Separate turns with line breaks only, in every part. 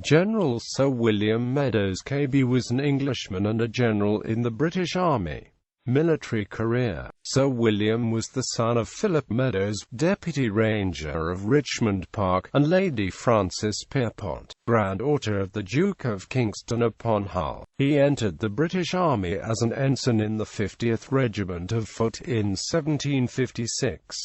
General Sir William Meadows KB was an Englishman and a general in the British Army. Military career. Sir William was the son of Philip Meadows, Deputy Ranger of Richmond Park, and Lady Frances Pierpont, granddaughter of the Duke of Kingston upon Hull. He entered the British Army as an ensign in the 50th Regiment of Foot in 1756.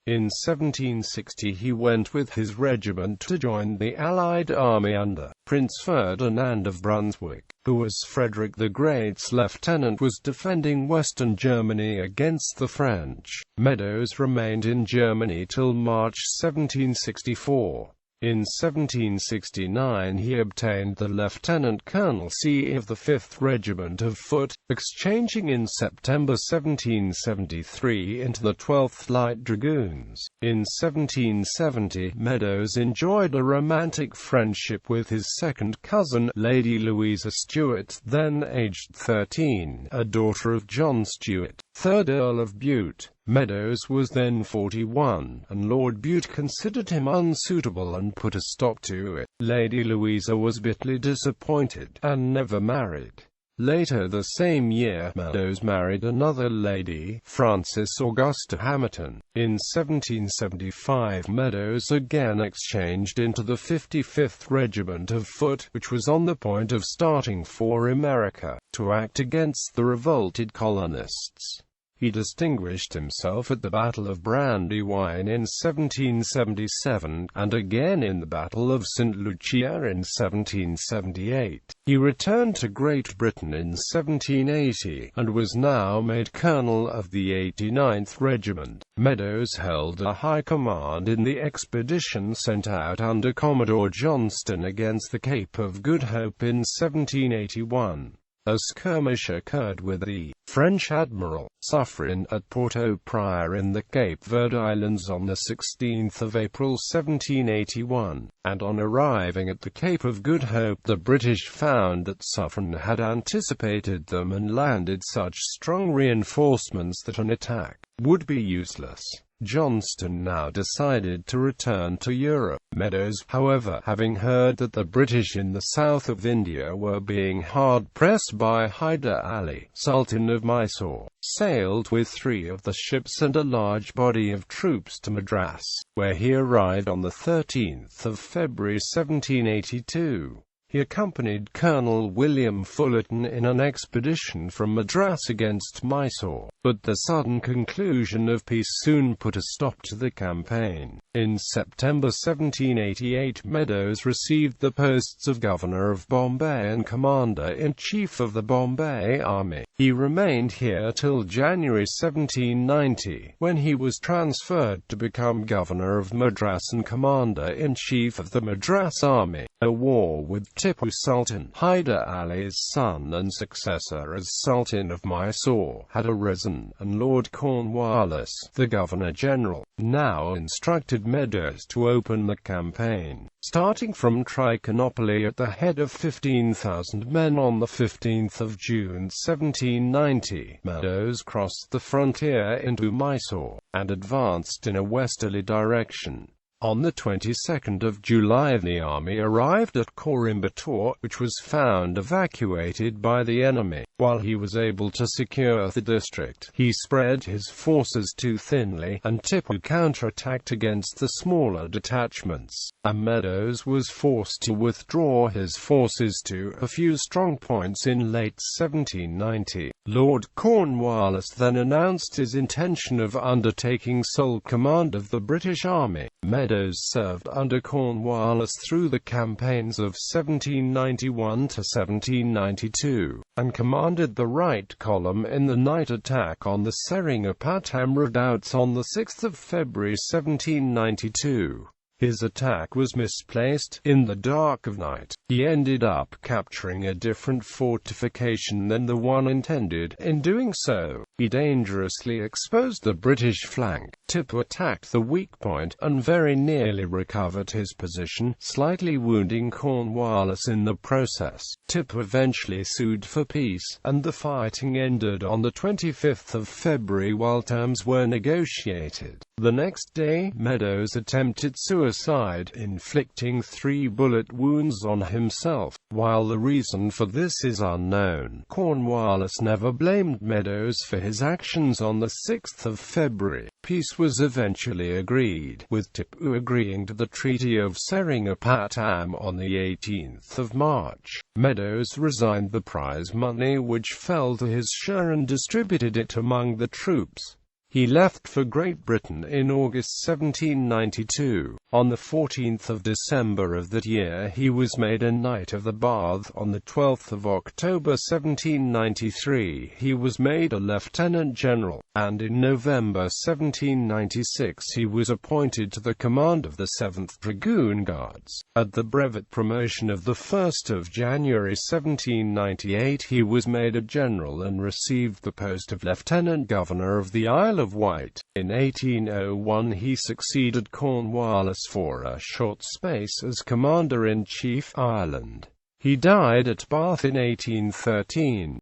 In 1760 he went with his regiment to join the Allied army under Prince Ferdinand of Brunswick, who as Frederick the Great's lieutenant was defending Western Germany against the French. Meadows remained in Germany till March 1764. In 1769 he obtained the lieutenant colonelcy of the 5th Regiment of Foot, exchanging in September 1773 into the 12th Light Dragoons. In 1770, Meadows enjoyed a romantic friendship with his second cousin, Lady Louisa Stuart, then aged 13, a daughter of John Stuart, 3rd Earl of Bute. Meadows was then 41, and Lord Bute considered him unsuitable and put a stop to it. Lady Louisa was bitterly disappointed, and never married. Later the same year, Meadows married another lady, Frances Augusta Hamerton. In 1775 Meadows again exchanged into the 55th Regiment of Foot, which was on the point of starting for America, to act against the revolted colonists. He distinguished himself at the Battle of Brandywine in 1777, and again in the Battle of St. Lucia in 1778. He returned to Great Britain in 1780, and was now made colonel of the 89th Regiment. Meadows held a high command in the expedition sent out under Commodore Johnston against the Cape of Good Hope in 1781. A skirmish occurred with the French Admiral Suffren at Port-au-Prior in the Cape Verde Islands on 16 April 1781, and on arriving at the Cape of Good Hope the British found that Suffren had anticipated them and landed such strong reinforcements that an attack would be useless. Johnston now decided to return to Europe. Meadows, however, having heard that the British in the south of India were being hard-pressed by Hyder Ali, Sultan of Mysore, sailed with 3 of the ships and a large body of troops to Madras, where he arrived on the 13th of February 1782. He accompanied Colonel William Fullerton in an expedition from Madras against Mysore, but the sudden conclusion of peace soon put a stop to the campaign. In September 1788 Meadows received the posts of Governor of Bombay and Commander-in-Chief of the Bombay Army. He remained here till January 1790, when he was transferred to become Governor of Madras and Commander-in-Chief of the Madras Army. A war with Tipu Sultan, Hyder Ali's son and successor as Sultan of Mysore, had arisen, and Lord Cornwallis, the Governor-General, now instructed Meadows to open the campaign. Starting from Trichinopoly at the head of 15,000 men on the 15th of June 1790, Meadows crossed the frontier into Mysore, and advanced in a westerly direction. On the 22nd of July the army arrived at Coimbatore, which was found evacuated by the enemy. While he was able to secure the district, he spread his forces too thinly, and Tipu counterattacked against the smaller detachments, and Meadows was forced to withdraw his forces to a few strong points in late 1790. Lord Cornwallis then announced his intention of undertaking sole command of the British Army. Meadows served under Cornwallis through the campaigns of 1791 to 1792, and commanded the right column in the night attack on the Seringapatam redoubts on 6 February 1792. His attack was misplaced. In the dark of night, he ended up capturing a different fortification than the one intended. In doing so, He dangerously exposed the British flank. Tipper attacked the weak point, and very nearly recovered his position, slightly wounding Cornwallis in the process. Tipper eventually sued for peace, and the fighting ended on the 25th of February while terms were negotiated. The next day, Meadows attempted suicide, inflicting 3 bullet wounds on himself. While the reason for this is unknown, Cornwallis never blamed Meadows for his actions. On the 6th of February, peace was eventually agreed, with Tipper agreeing to the Treaty of Seringapatam on the 18th of March. Meadows resigned the prize money which fell to his share and distributed it among the troops. He left for Great Britain in August 1792. On the 14th of December of that year he was made a Knight of the Bath. On the 12th of October 1793 he was made a Lieutenant General, and in November 1796 he was appointed to the command of the 7th Dragoon Guards. At the brevet promotion of the 1st of January 1798 he was made a General and received the post of Lieutenant Governor of the Isle of Wight. In 1801 he succeeded Cornwallis for a short space as Commander-in-Chief, Ireland. He died at Bath in 1813.